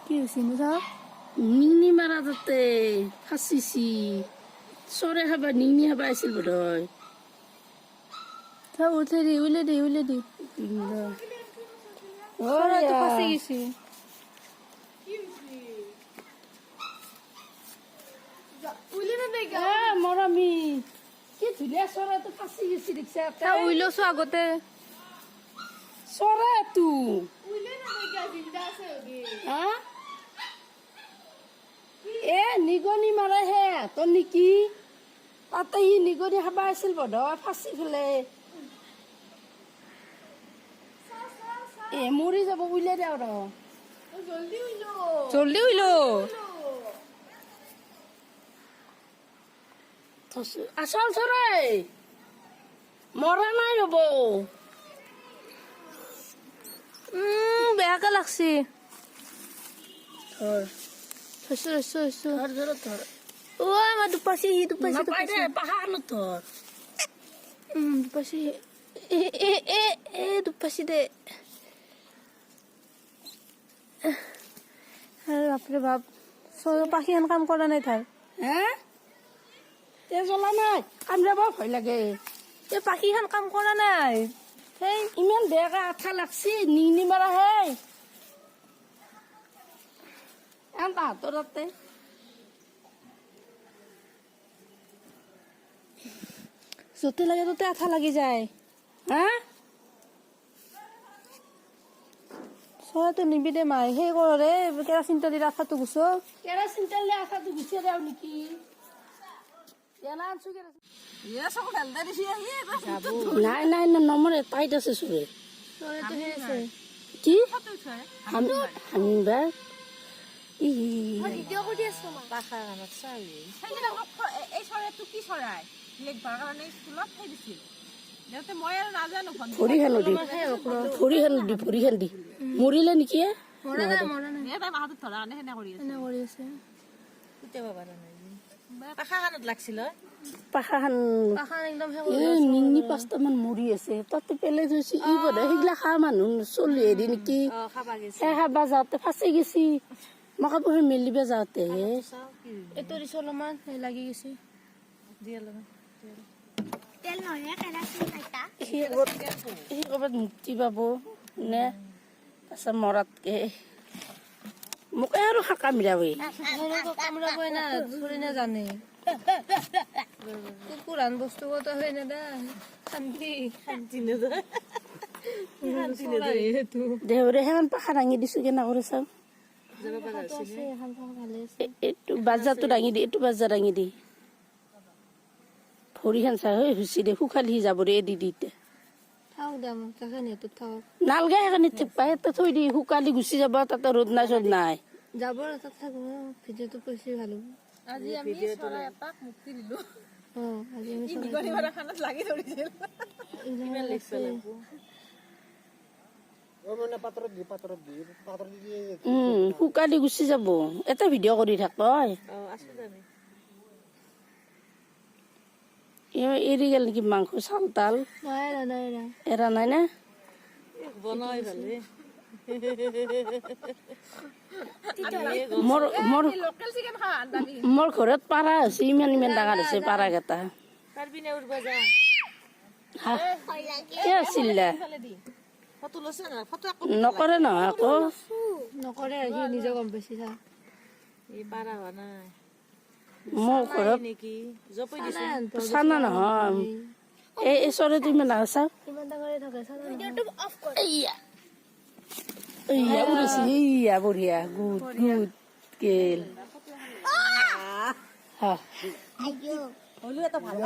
কি হৈছে নো নিংনি মাৰা তাতে ফাঁচিছি চৰে খাবা নিংনি খাবা আছিল বোধহয় উঠে দি উলে দি চৰাইটো ফাঁচি গৈছে মৰমী কি ধুনীয়া চৰাইটো ফাঁচি গৈছে দেখিছা উইলৈছো আগতে চৰাইটো এ নিগনি মাৰে হে তোৰ নেকি তাতে সি নিগনি খাবা আছিল বোধহয় ফাঁচি ফেলে এ মৰি যাব উলিয়াই দে আৰু জলদি উইলো আচল চৰাই মৰা নাই ৰব বেয়াকে লাগছি ধৰ থৈছো ধৰ ধৰ অ আমাৰ দুপাছি নাপাই দে পাহাৰখনত ধৰ দুপাছি এ দুপাছি দে বাপৰে বাপ পাখিখন কাম কৰা নাই তাৰ হে তে জ্বলা নাই কামৰাব ভয় লাগে এই পাখিখন কাম কৰা নাই সেই ইমান বেয়াকে আঠা লাগছি নিংনি মাৰা হে তাহাঁতৰ তাতে য'তে লাগে ত'তে আঠা লাগি যায় হা চৰাইটো নিবি দে মাই সেই কৰে কেৰাচিন তেল দি আঠাটো গুছো কেৰাচিন তেল দি আঠাটো গুচাই দেও নেকি নাই নাই নমৰে টাইট আছে চুৰে কি হামিবা ভৰি খান দি মৰিলে নেকি নিংনি 5টামান মৰি আছে তাতে পেলাই থৈছে ই বোধ সেইগিলা খা মানুহ চলি হেৰি নেকি খাবা যাওঁতে ফাঁচি গেছি মই কাপোৰ মেলিব যাওঁতে অলপমান লাগি গৈছে সি ক'ৰবাত মুক্তি পাব নে তাৰপিছত মৰাতকে মোকে আৰু কামৰাবই কামৰাবই না ধৰি নাজানে কুকুৰান বস্তু কত হয় না দা শান্তি দেহৰে সেইখন পাখা দাঙি দিছো কেনে কৰি চাওঁ এইটো বাজাৰটো দাঙি দি এইটো বাজাৰ দাঙি দি ভৰিখন চাই হৈ হুচি দে শুকালি যাব ৰে দি দিতে নালগে সেইকাৰণে পাই থৈ দি শুকালি গুচি যাব তাতে ৰ'দ নাই চ'দ নাই যাব ভিডিঅ'টো কৈছে ভাল আজি আমি চৰাই এটাক মুক্তি দিলো আজি আমি নিগনি মাৰা খানাত লাগি ধৰিছিল ইমান লেছে শুকালি গুচি যাব এটা ভিডিঅ' কৰি থাক তই এৰি গেল নেকি মাংস চাল তাল এৰা নাই না মোৰ ঘৰত পাৰা হৈছে ইমান ডাঙৰ হৈছে পাৰা কেইটা নকৰে নহয় আকৌ নকৰে নিজে গম পাইছি মোৰ ঘৰত চানা নহয় এই চৰাইটো ইমান ডাঙৰ চাওঁ বঢ়িয়া গুড গেল